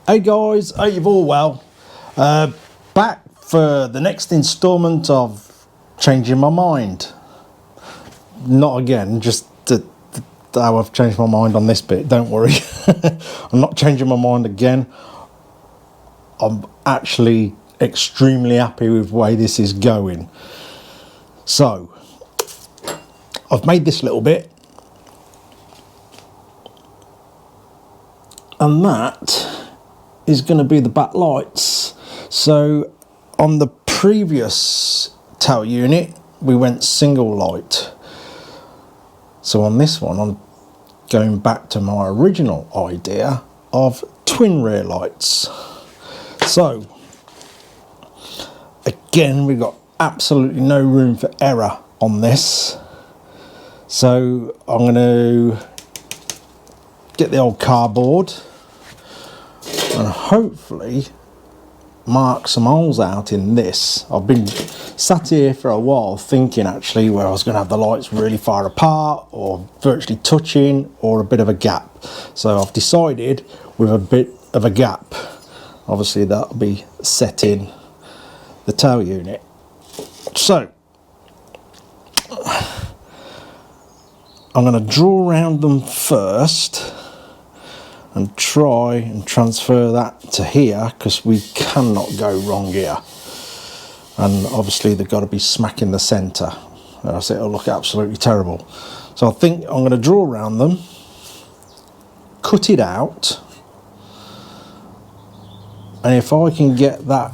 Hey guys, hope you're all well. Back for the next instalment of Changing My Mind. Not again, just how I've changed my mind on this bit, don't worry. I'm not changing my mind again. I'm actually extremely happy with the way this is going. So, I've made this little bit. And that is going to be the back lights. So on the previous tail unit we went single light, so on this one I'm going back to my original idea of twin rear lights. So again, we've got absolutely no room for error on this, so I'm going to get the old cardboard and hopefully mark some holes out in this. I've been sat here for a while thinking actually where I was going to have the lights really far apart or virtually touching or a bit of a gap. So I've decided with a bit of a gap. Obviously that'll be set in the tail unit. So I'm going to draw around them first and try and transfer that to here, because we cannot go wrong here. And obviously they've got to be smack in the centre, or else it'll look absolutely terrible. So I think I'm going to draw around them, cut it out, and if I can get that,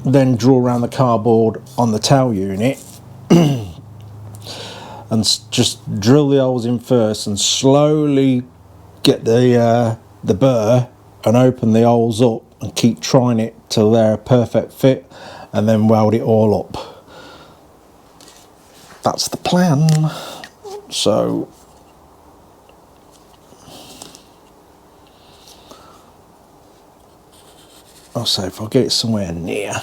then draw around the cardboard on the tail unit and just drill the holes in first and slowly get the burr and open the holes up and keep trying it till they're a perfect fit, and then weld it all up. That's the plan. So I'll say if I get it somewhere near.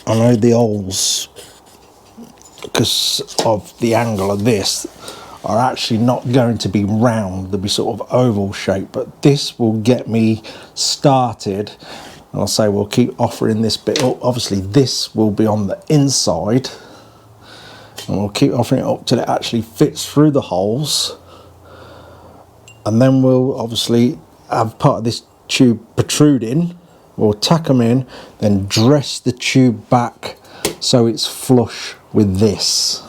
I know the holes, because of the angle of this, are actually not going to be round, they'll be sort of oval shaped, but this will get me started. And I'll say we'll keep offering this bit up. Obviously this will be on the inside, and we'll keep offering it up till it actually fits through the holes, and then we'll obviously have part of this tube protruding. We'll tack them in, then dress the tube back so it's flush with this.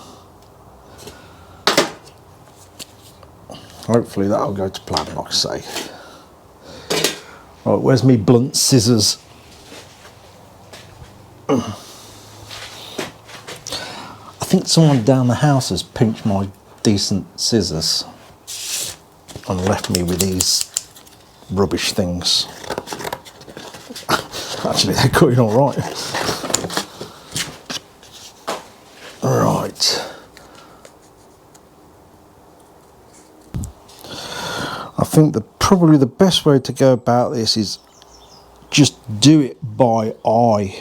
Hopefully that'll go to plan, like I say. Right, where's me blunt scissors? I think someone down the house has pinched my decent scissors and left me with these rubbish things. Actually, they're cutting all right. Right. I think probably the best way to go about this is just do it by eye.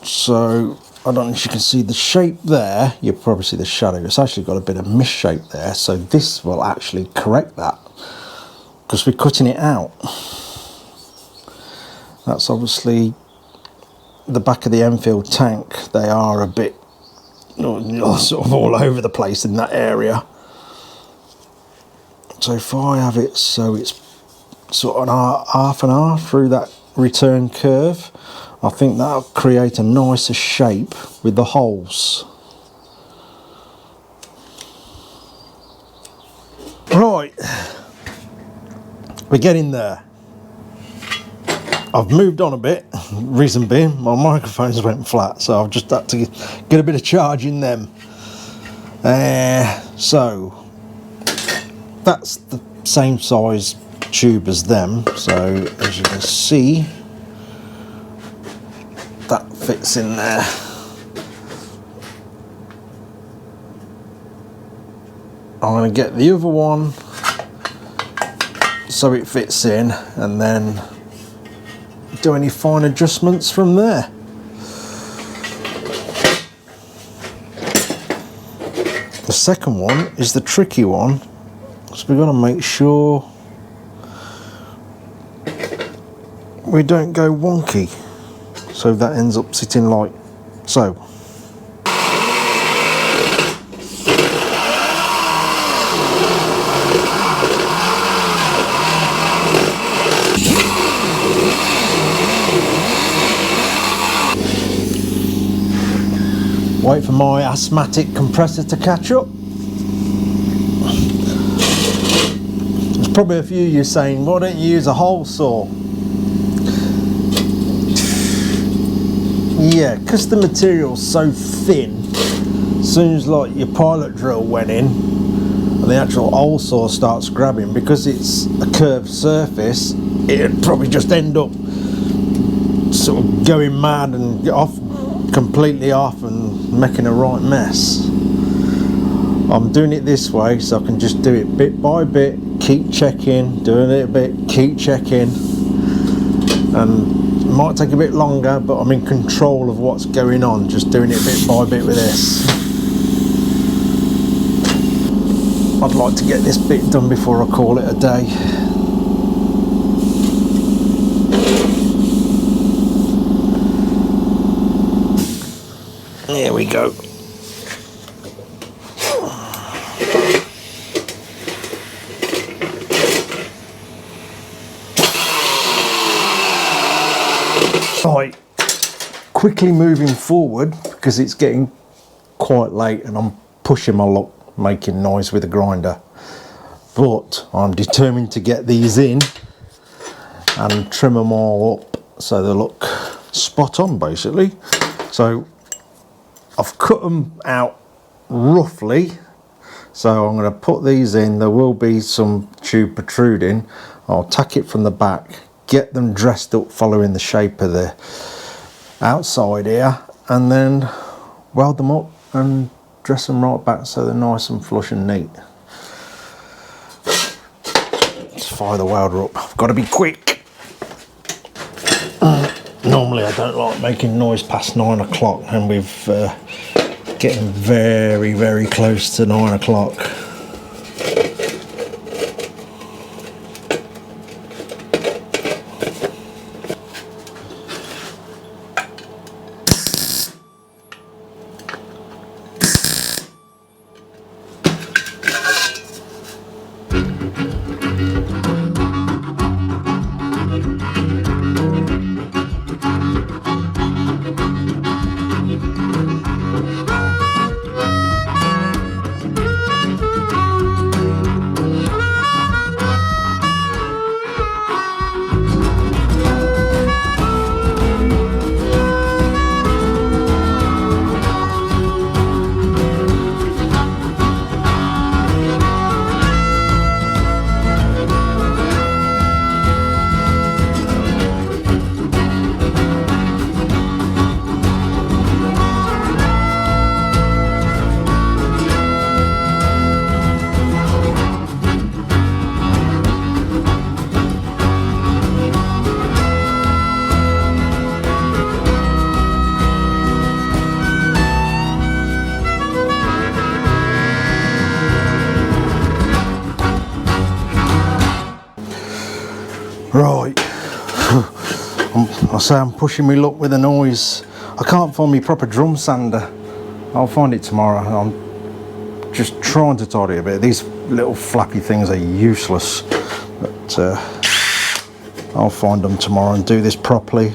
So I don't know if you can see the shape there. You'll probably see the shadow. It's actually got a bit of misshape there. So this will actually correct that, because we're cutting it out. That's obviously the back of the Enfield tank. They are a bit sort of all over the place in that area. So if I have it so it's sort of half and half through that return curve, I think that'll create a nicer shape with the holes. Right. We're getting there. I've moved on a bit, reason being my microphones went flat, so I've just had to get a bit of charge in them. So that's the same size tube as them, so as you can see that fits in there. I'm going to get the other one so it fits in, and then do any fine adjustments from there. The second one is the tricky one, so we've got to make sure we don't go wonky, so that ends up sitting like so. Wait for my asthmatic compressor to catch up. There's probably a few of you saying, why don't you use a hole saw? Yeah, because the material's so thin, as soon as like your pilot drill went in and the actual hole saw starts grabbing, because it's a curved surface, it'd probably just end up sort of going mad and get off completely off and making a right mess. I'm doing it this way so I can just do it bit by bit, keep checking, do a little bit, keep checking, and it might take a bit longer, but I'm in control of what's going on, just doing it bit by bit with this. I'd like to get this bit done before I call it a day. There we go. Right, quickly moving forward because it's getting quite late and I'm pushing my luck making noise with the grinder. But I'm determined to get these in and trim them all up so they look spot on basically. So I've cut them out roughly, so I'm going to put these in. There will be some tube protruding. I'll tack it from the back, get them dressed up following the shape of the outside here, and then weld them up and dress them right back so they're nice and flush and neat. Let's fire the welder up. I've got to be quick. Normally I don't like making noise past 9 o'clock, and we're getting very, very close to 9 o'clock. Right, I say I'm pushing me luck with the noise. I can't find me proper drum sander. I'll find it tomorrow. I'm just trying to tidy a bit. These little flappy things are useless, but I'll find them tomorrow and do this properly.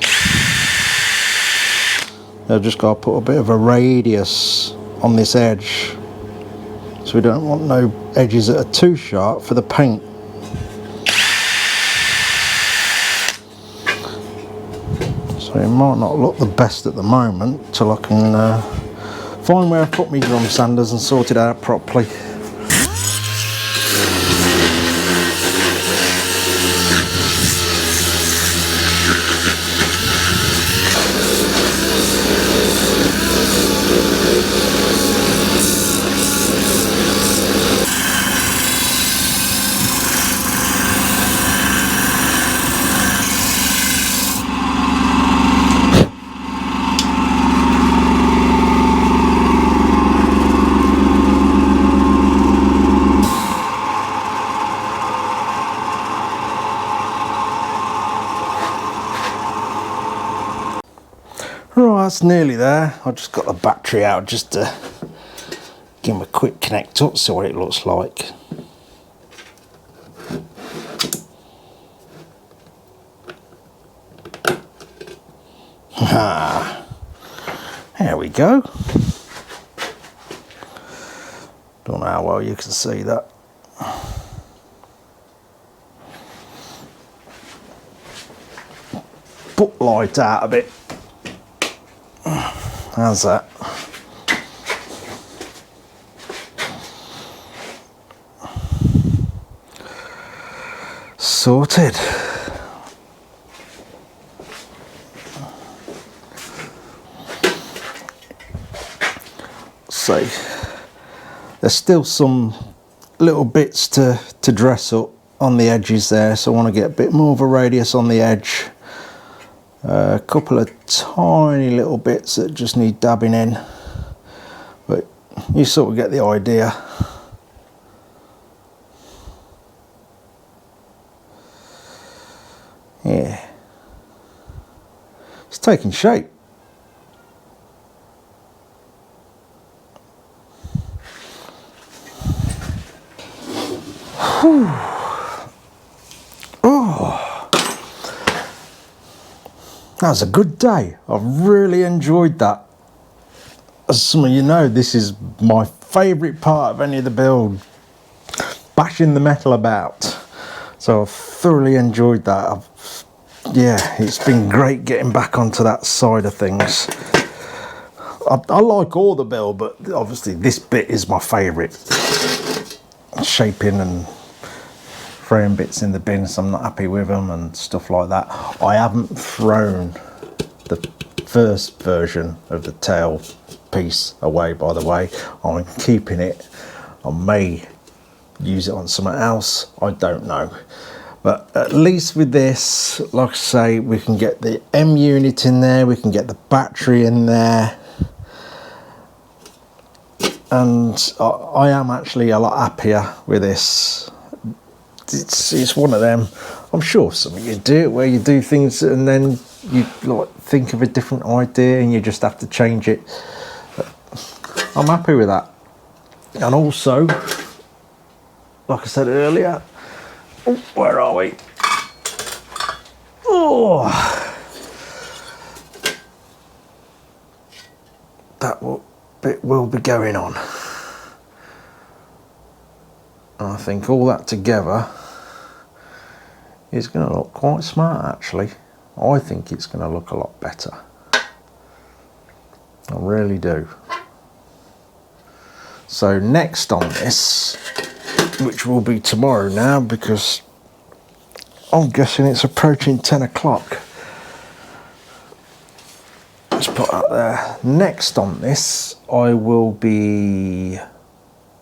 I've just got to put a bit of a radius on this edge, so we don't want no edges that are too sharp for the paint. So it might not look the best at the moment till I can find where I put my drum sanders and sort it out properly. Right, that's nearly there. I just got the battery out just to give him a quick connect up, see what it looks like. There we go. Don't know how well you can see that. Put light out a bit. How's that? Sorted. So there's still some little bits to dress up on the edges there, so I want to get a bit more of a radius on the edge. A couple of tiny little bits that just need dabbing in, but you sort of get the idea. Yeah, it's taking shape. Whew. Oh. That was a good day. I've really enjoyed that. As some of you know, this is my favourite part of any of the build. Bashing the metal about. So I've thoroughly enjoyed that. Yeah, it's been great getting back onto that side of things. I like all the build, but obviously this bit is my favourite. Shaping and throwing bits in the bin, so I'm not happy with them and stuff like that. I haven't thrown the first version of the tail piece away, by the way. I'm keeping it. I may use it on something else, I don't know. But at least with this, like I say, we can get the M unit in there, we can get the battery in there. And I am actually a lot happier with this. It's one of them. I'm sure some of you do it where you do things and then you like think of a different idea and you just have to change it. But I'm happy with that. And also, like I said earlier, where are we? Oh, that bit will be going on. And I think all that together is going to look quite smart, actually. I think it's going to look a lot better. I really do. So next on this, which will be tomorrow now, because I'm guessing it's approaching 10 o'clock. Let's put that there. Next on this, I will be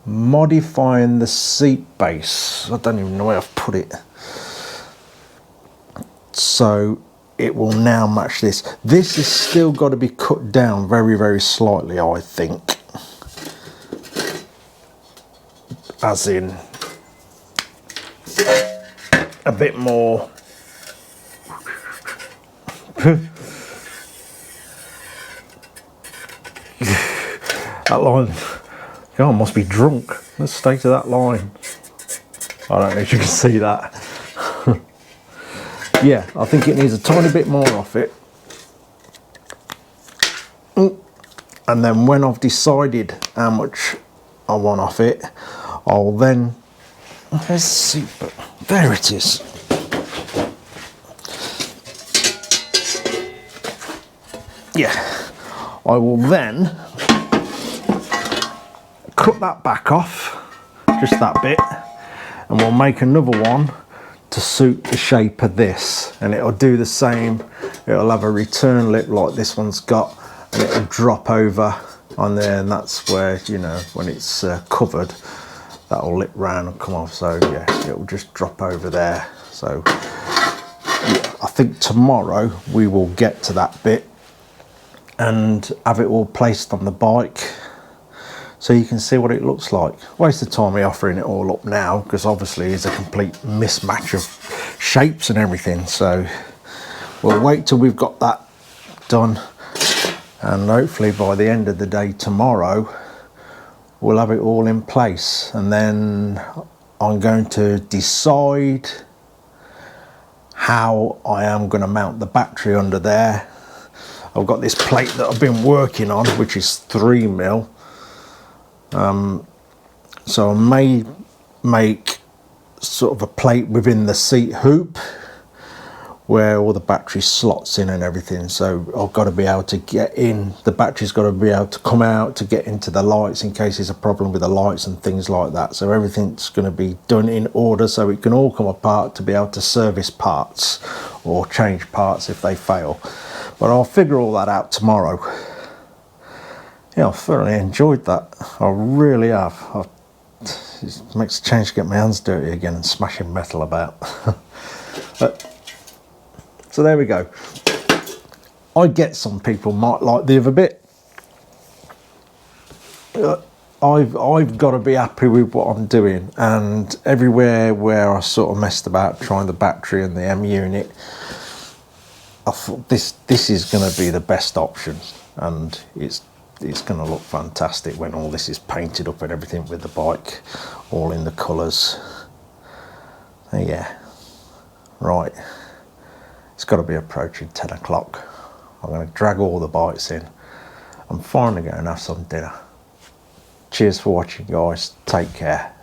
modifying the seat base. I don't even know where I've put it. So it will now match this. This has still got to be cut down very, very slightly, I think. As in a bit more. That line, God, I must be drunk. Let's stay to that line. I don't know if you can see that. Yeah, I think it needs a tiny bit more off it. And then when I've decided how much I want off it, I'll then, where's the seat? There it is. Yeah, I will then cut that back off, just that bit, and we'll make another one to suit the shape of this, and it'll do the same. It'll have a return lip like this one's got, and it'll drop over on there, and that's where, you know, when it's covered, that'll lip round and come off. So yeah, it'll just drop over there. So yeah, I think tomorrow we will get to that bit and have it all placed on the bike, so you can see what it looks like. Waste of time me offering it all up now, because obviously it's a complete mismatch of shapes and everything. So we'll wait till we've got that done, and hopefully by the end of the day tomorrow we'll have it all in place, and then I'm going to decide how I am going to mount the battery under there. I've got this plate that I've been working on, which is 3mm, so I may make sort of a plate within the seat hoop where all the battery slots in and everything. So I've got to be able to get in, the battery's got to be able to come out to get into the lights in case there's a problem with the lights and things like that. So everything's going to be done in order so it can all come apart to be able to service parts or change parts if they fail. But I'll figure all that out tomorrow. Yeah, I've thoroughly enjoyed that. I really have. It makes a change to get my hands dirty again and smashing metal about. So there we go. I get some people might like the other bit. I've got to be happy with what I'm doing, and everywhere where I sort of messed about trying the battery and the M unit, I thought this is going to be the best option, and it's going to look fantastic when all this is painted up and everything with the bike all in the colours. Yeah, right. It's got to be approaching 10 o'clock. I'm going to drag all the bikes in. I'm finally going to have some dinner. Cheers for watching, guys. Take care.